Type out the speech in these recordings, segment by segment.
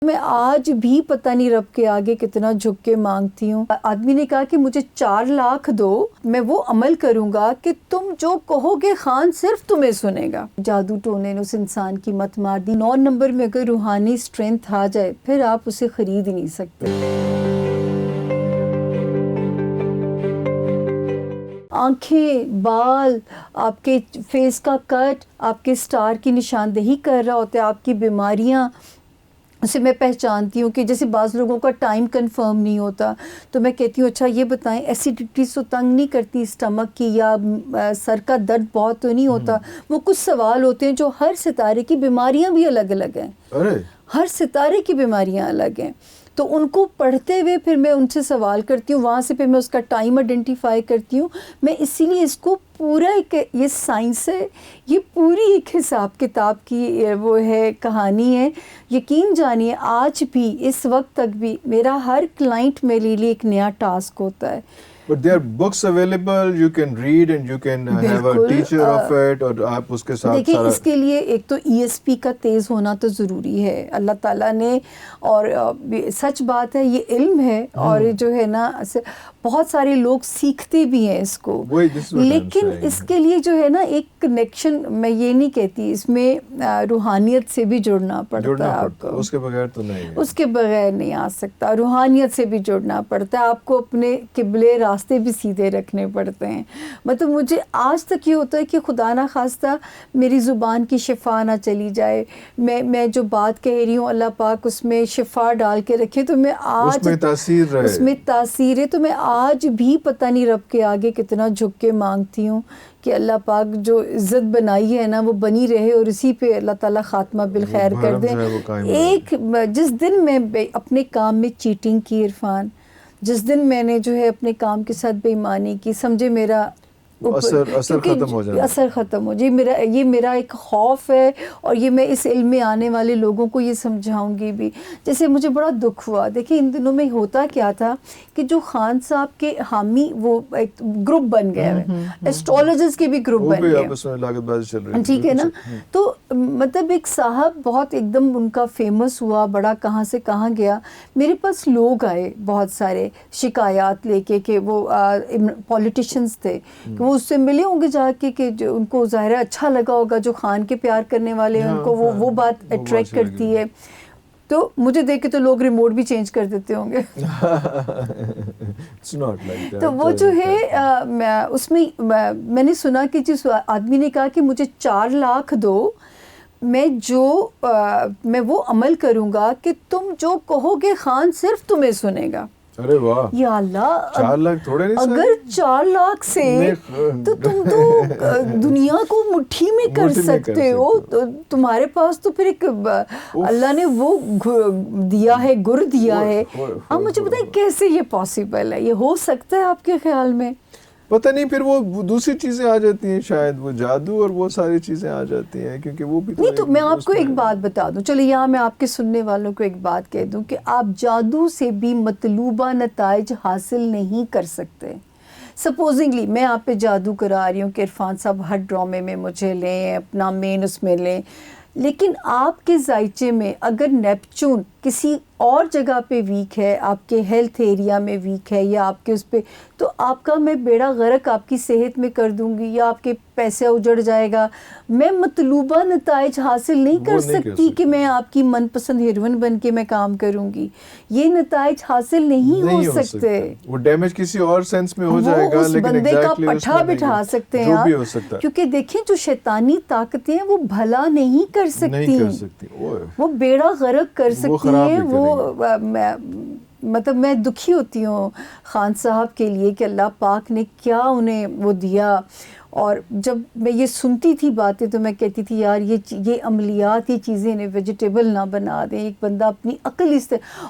میں آج بھی پتہ نہیں رب کے آگے کتنا جھک کے مانگتی ہوں. آدمی نے کہا کہ مجھے 4 لاکھ دو، میں وہ عمل کروں گا کہ تم جو کہو گے خان صرف تمہیں سنے گا. جادو ٹونے نے اس انسان کی مت مار دی. 9 نمبر میں اگر روحانی سٹرینتھ آ جائے پھر آپ اسے خرید ہی نہیں سکتے. آنکھیں، بال، آپ کے فیس کا کٹ آپ کے سٹار کی نشاندہی کر رہا ہوتا ہے. آپ کی بیماریاں اسے میں پہچانتی ہوں کہ جیسے بعض لوگوں کا ٹائم کنفرم نہیں ہوتا تو میں کہتی ہوں اچھا یہ بتائیں ایسیڈیٹی تو تنگ نہیں کرتی اسٹمک کی، یا سر کا درد بہت تو نہیں ہوتا. وہ کچھ سوال ہوتے ہیں جو ہر ستارے کی بیماریاں بھی الگ الگ ہیں. ہر ستارے کی بیماریاں الگ ہیں، تو ان کو پڑھتے ہوئے پھر میں ان سے سوال کرتی ہوں، وہاں سے پھر میں اس کا ٹائم آئیڈینٹیفائی کرتی ہوں. میں اسی لیے اس کو پورا ایک یہ سائنس ہے، یہ پوری ایک حساب کتاب کی وہ ہے، کہانی ہے. یقین جانیے آج بھی اس وقت تک بھی میرا ہر کلائنٹ میرے لیے ایک نیا ٹاسک ہوتا ہے. But there are books available, you can read and you can have a teacher of it, اور آپ اس کے ساتھ دیکھیں اس کے لیے ایک تو ESP کا تیز ہونا تو ضروری ہے اللہ تعالیٰ نے، اور سچ بات ہے یہ علم ہے، اور جو ہے نا بہت سارے لوگ سیکھتے بھی ہیں اس کو، لیکن اس کے لیے جو ہے نا ایک کنیکشن، میں یہ نہیں کہتی، اس میں روحانیت سے بھی جڑنا پڑتا ہے آپ کو. اس کے بغیر تو نہیں، اس کے بغیر نہیں آ سکتا. روحانیت سے بھی جڑنا پڑتا ہے آپ کو، اپنے قبلے راستے بھی سیدھے رکھنے پڑتے ہیں. مطلب مجھے آج تک یہ ہوتا ہے کہ خدا نہ خواستہ میری زبان کی شفا نہ چلی جائے، میں جو بات کہہ رہی ہوں اللہ پاک اس میں شفا ڈال کے رکھے، تو میں آج اس میں تاثیر رہے، اس میں تاثیر ہے. تو میں آج بھی پتہ نہیں رب کے آگے کتنا جھک کے مانگتی ہوں کہ اللہ پاک جو عزت بنائی ہے نا وہ بنی رہے، اور اسی پہ اللہ تعالیٰ خاتمہ بالخیر کر دیں. ایک جس دن میں اپنے کام میں چیٹنگ کی عرفان، جس دن میں نے جو ہے اپنے کام کے ساتھ بے ایمانی کی، سمجھے میرا اثر ختم ہو جائے، اثر ختم ہو جائے. یہ میرا ایک خوف ہے، اور یہ میں اس علم میں آنے والے لوگوں کو یہ سمجھاؤں گی بھی. جیسے مجھے بڑا دکھ ہوا، دیکھیں ان دنوں میں ہوتا کیا تھا کہ جو خان صاحب کے حامی وہ ایک گروپ بن گئے ہیں، ایسٹرولوجرز کے بھی گروپ بن گئے، ٹھیک ہے نا. تو مطلب ایک صاحب بہت ایک دم ان کا فیمس ہوا، بڑا کہاں سے کہاں گیا. میرے پاس لوگ آئے بہت سارے شکایات لے کے کہ وہ پولیٹیشینز تھے، کہ وہ اس سے ملے ہوں گے جا کے، کہ جو ان کو ظاہر اچھا لگا ہوگا، جو خان کے پیار کرنے والے ہیں ان کو وہ بات اٹریکٹ کرتی ہے. تو مجھے دیکھ کے تو لوگ ریموٹ بھی چینج کر دیتے ہوں گے. تو وہ جو ہے اس میں نے سنا کہ جس آدمی نے کہا کہ مجھے 4 لاکھ دو، میں وہ عمل کروں گا کہ تم جو کہو گے خان صرف تمہیں سنے گا. ارے واہ، یا اللہ، 4 لاکھ تھوڑے نہیں، اگر 4 لاکھ سے تو تم تو دنیا کو مٹھی میں کر سکتے ہو. تمہارے پاس تو پھر ایک اللہ نے وہ دیا ہے، گر دیا ہے. اب مجھے بتائیں کیسے یہ پاسبل ہے، یہ ہو سکتا ہے آپ کے خیال میں؟ پتہ نہیں، پھر وہ دوسری چیزیں آ جاتی ہیں، شاید وہ جادو اور وہ ساری چیزیں آ جاتی ہیں، کیونکہ وہ بھی نہیں. تو میں آپ کو ایک بات بتا دوں، چلو یہاں میں آپ کے سننے والوں کو ایک بات کہہ دوں کہ آپ جادو سے بھی مطلوبہ نتائج حاصل نہیں کر سکتے. سپوزنگلی میں آپ پہ جادو کرا رہی ہوں کہ عرفان صاحب ہر ڈرامے میں مجھے لیں، اپنا مین اس میں لیں، لیکن آپ کے ذائچے میں اگر نیپچون کسی اور جگہ پہ ویک ہے، آپ کے ہیلتھ ایریا میں ویک ہے، یا آپ کے اس پہ، تو آپ کا میں بیڑا غرق آپ کی صحت میں کر دوں گی، یا آپ کے پیسے اجڑ جائے گا. میں مطلوبہ نتائج حاصل نہیں کر سکتی کہ میں آپ کی من پسند ہیروئن بن کے میں کام کروں گی. یہ نتائج حاصل نہیں ہو سکتے. وہ ڈیمیج کسی اور سینس میں ہو جائے گا، لیکن بندے کا پٹھا بٹھا سکتے ہیں آپ، کیونکہ دیکھیں جو شیطانی طاقتیں ہیں وہ بھلا نہیں کر سکتی، وہ بیڑا غرق کر سکتی ہیں. وہ مطلب میں دکھی ہوتی ہوں خان صاحب کے لیے کہ اللہ پاک نے کیا انہیں وہ دیا. اور جب میں یہ سنتی تھی باتیں تو میں کہتی تھی یار یہ عملیات، یہ چیزیں انہیں ویجیٹیبل نہ بنا دیں. ایک بندہ اپنی عقل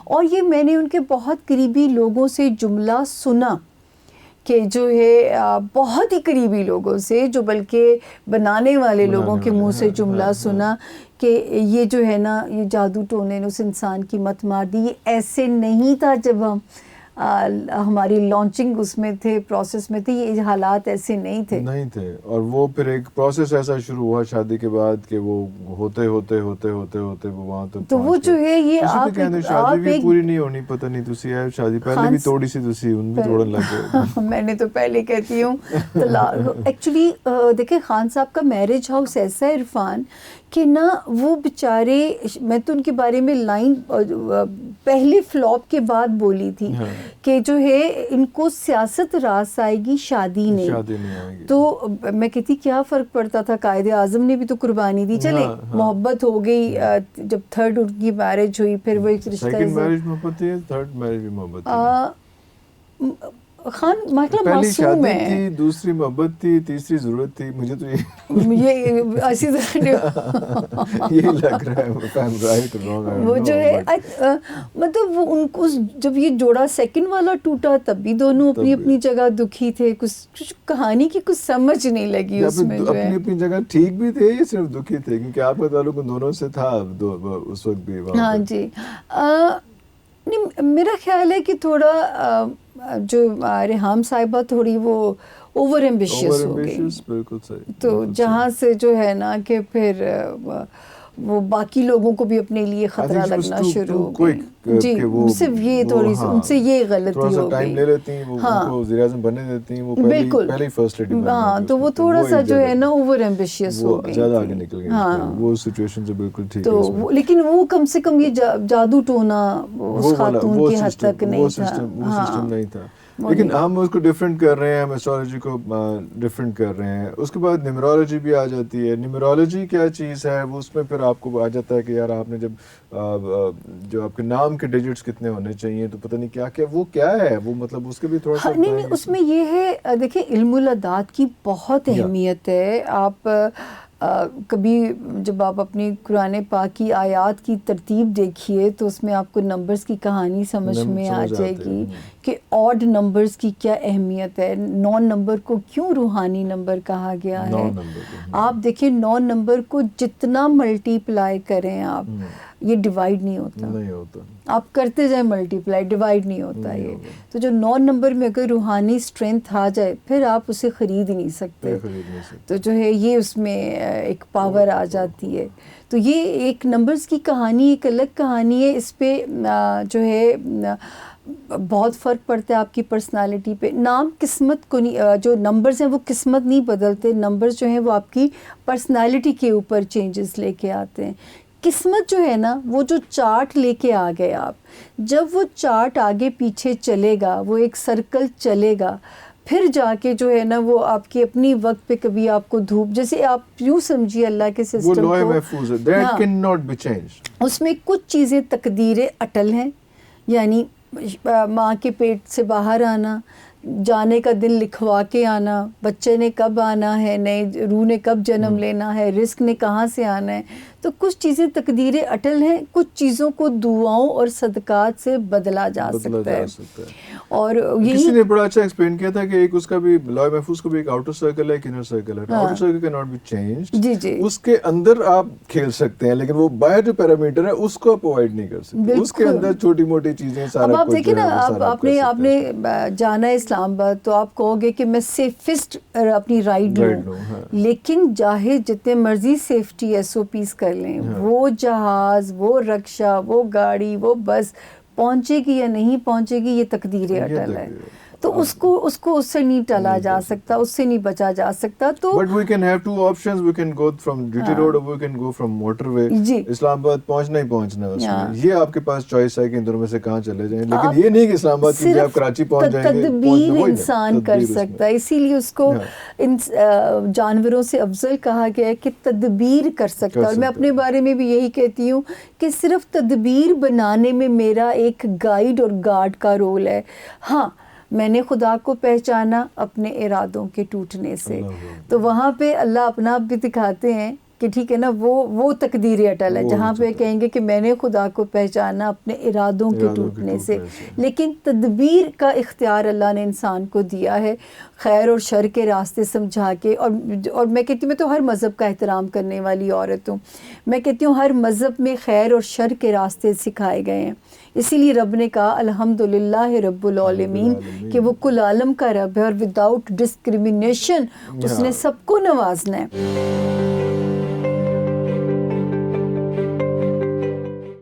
اور یہ میں نے ان کے بہت قریبی لوگوں سے جملہ سنا کہ جو ہے بہت ہی قریبی لوگوں سے، جو بلکہ بنانے والے لوگوں کے منہ سے جملہ سنا کہ یہ جو ہے نا یہ جادو ٹونے نے اس انسان کی مت مار دی. یہ ایسے نہیں تھا جب ہماری لانچنگ اس میں تھے، پروسیس میں تھے، یہ حالات ایسے نہیں تھے. اور وہ پھر ایک پروسیس ایسا شروع ہوا شادی کے بعد کہ وہ ہوتے ہوتے وہ وہاں تک تو وہ جو ہے یہ آپ شادی بھی پوری نہیں ہونی، پتہ نہیں تسی ہے شادی پہلے بھی توڑی سی، تسی ان بھی توڑن لگ گئے. میں نے تو پہلے کہتی ہوں ایکچولی دیکھیں خان صاحب کا میرج ہاؤس ایسا ہے عرفان کہ نا وہ بیچارے، میں تو ان کے بارے میں لائن پہلے فلاپ کے بعد بولی تھی کہ جو ہے ان کو سیاست راس آئے گی، شادی نہیں آئے گی. تو میں کہتی کیا فرق پڑتا تھا، قائد اعظم نے بھی تو قربانی دی. چلے محبت ہو گئی، جب تھرڈ ان کی میرج ہوئی پھر وہ ایک رشتہ، سیکنڈ میرج محبت تھی، تھرڈ میرج بھی محبت تھی. خان مطلب پہلی معصوم شادی ہے، تھی، دوسری محبت تھی، تیسری ضرورت تھی. مجھے تو یہ ایسی یہی لگ رہا ہے. وہ جو ہے مطلب وہ ان کو جب یہ جوڑا سیکنڈ والا ٹوٹا تب بھی دونوں اپنی اپنی جگہ دکھی تھے. کچھ کہانی کی کچھ سمجھ نہیں لگی اس میں. اپنی اپنی جگہ ٹھیک بھی تھے یا صرف دکھی تھے؟ کیونکہ آپ کا تعلق ان دونوں سے تھا اس وقت بھی. ہاں جی، میرا خیال ہے کہ تھوڑا جو ریحام صاحبہ تھوڑی وہ اوور ایمبیشیس ہو گئی. بالکل صحیح. تو جہاں سے جو ہے نا کہ پھر وہ باقی لوگوں کو بھی اپنے لیے خطرہ لگنا شروع ہو گئی. جی صرف یہ تھوڑی سی ان سے یہ غلطی ہو گئی. لے لیتی ہیں، ان کو وزیر اعظم بننے دیتی ہیں، وہ بالکل پہلے فرسٹ لیڈی. ہاں تو وہ تھوڑا سا جو ہے نا اوور ایمبیشیس ہو گئی، زیادہ آگے نکل گئی. ہاں وہ سچویشن سے بالکل ٹھیک ہے. تو لیکن وہ کم سے کم یہ جادو ٹونا اس خاتون کی حد تک نہیں تھا. وہ سسٹم نہیں تھا. لیکن ہم اس کو ڈفرینٹ کر رہے ہیں، ہم ایسٹرالوجی کو ڈفرینٹ کر رہے ہیں. اس کے بعد نیمرولوجی بھی آ جاتی ہے. نیمرولوجی کیا چیز ہے؟ وہ اس میں پھر آپ کو آ جاتا ہے کہ یار آپ نے جو آپ کے نام کے ڈیجٹس کتنے ہونے چاہیے، تو پتہ نہیں کیا کیا وہ کیا ہے وہ، مطلب اس کے بھی تھوڑا سا نہیں اس میں یہ ہے، دیکھیں علم العداد کی بہت اہمیت ہے. آپ کبھی جب آپ اپنی قرآن پاک کی آیات کی ترتیب دیکھیے تو اس میں آپ کو نمبرز کی کہانی سمجھ میں آ جائے گی کہ آڈ نمبرز کی کیا اہمیت ہے. 9 نمبر کو کیوں روحانی نمبر کہا گیا ہے؟ آپ دیکھیں 9 نمبر کو جتنا ملٹی پلائی کریں آپ، یہ ڈیوائیڈ نہیں ہوتا. آپ کرتے جائیں ملٹی پلائی، ڈیوائیڈ نہیں ہوتا. یہ تو جو 9 نمبر میں اگر روحانی اسٹرینتھ آ جائے پھر آپ اسے خرید ہی نہیں سکتے. تو جو ہے یہ اس میں ایک پاور آ جاتی ہے. تو یہ ایک نمبرز کی کہانی ایک الگ کہانی ہے. اس پہ جو ہے بہت فرق پڑتا ہے آپ کی پرسنالٹی پہ. نام قسمت کو نہیں، جو نمبرز ہیں وہ قسمت نہیں بدلتے. نمبرز جو ہیں وہ آپ کی پرسنالٹی کے اوپر چینجز لے کے آتے ہیں. قسمت جو ہے نا وہ جو چارٹ لے کے آ گئے آپ، جب وہ چارٹ آگے پیچھے چلے گا، وہ ایک سرکل چلے گا، پھر جا کے جو ہے نا وہ آپ کی اپنی وقت پہ کبھی آپ کو دھوپ، جیسے آپ یوں سمجھیے اللہ کے سسٹم کو، وہ لوح محفوظ ہے، that cannot be changed. اس میں کچھ چیزیں تقدیر اٹل ہیں، یعنی ماں کے پیٹ سے باہر آنا، جانے کا دن لکھوا کے آنا، بچے نے کب آنا ہے، نئے روح نے کب جنم لینا ہے، رزق نے کہاں سے آنا ہے. تو کچھ چیزیں تقدیر اٹل ہیں، کچھ چیزوں کو دعاؤں اور صدقات سے بدلا جا سکتا ہے. اور کسی نے بڑا اچھا ایکسپلین کیا تھا کہ ایک اس کا بھی لوح محفوظ کو بھی ایک آؤٹر سرکل ہے، ایک انر سرکل ہے. Outer circle can not be changed. جی جی اس کے اندر آپ کھیل سکتے ہیں، لیکن وہ باہر جو پیرامیٹر ہے اس کو آپ اوائڈ نہیں کر سکتے. اس کے اندر چھوٹی موٹی چیزیں سارا کچھ. اب آپ دیکھیں نا، آپ نے جانا ہے اسلام آباد تو آپ کہو گے کہ میں سیفسٹ اپنی رائڈ لوں، لیکن چاہے جتنے مرضی سیفٹی SOPs کر لیں، وہ جہاز، وہ رکشہ، وہ گاڑی، وہ بس پہنچے گی یا نہیں پہنچے گی یہ تقدیر اٹل ہے. تو اس کو اس سے نہیں ٹلا جا سکتا، اس سے نہیں بچا جا سکتا. تو but we can have 2 options. We can go from GT road اور we can go from motorway. Islamabad پہنچنا ہی پہنچنا ہے. اس میں یہ آپ کے پاس چوائس ہے کہ ان دونوں میں سے کہاں چلے جائیں. لیکن یہ نہیں کہ اسلام آباد کی آپ کراچی پہنچ جائیں گے. تدبیر انسان کر سکتا ہے، اسی لیے اس کو جانوروں سے افضل کہا گیا ہے کہ تدبیر کر سکتا ہے. اور میں اپنے بارے میں بھی یہی کہتی ہوں کہ صرف تدبیر بنانے میں میرا ایک گائیڈ اور گارڈ کا رول ہے. ہاں میں نے خدا کو پہچانا اپنے ارادوں کے ٹوٹنے سے. تو وہاں پہ اللہ اپنا آپ بھی دکھاتے ہیں کہ ٹھیک ہے نا وہ تقدیر اٹل ہے جہاں پہ کہیں گے کہ میں نے خدا کو پہچانا اپنے ارادوں کے ٹوٹنے سے. لیکن تدبیر کا اختیار اللہ نے انسان کو دیا ہے خیر اور شر کے راستے سمجھا کے. اور میں کہتی ہوں میں تو ہر مذہب کا احترام کرنے والی عورت ہوں. میں کہتی ہوں ہر مذہب میں خیر اور شر کے راستے سکھائے گئے ہیں. اسی لیے رب نے کہا الحمدللہ رب العالمین کہ وہ کل عالم کا رب ہے اور وداؤٹ ڈسکریمنیشن اس نے سب کو نوازنا ہے.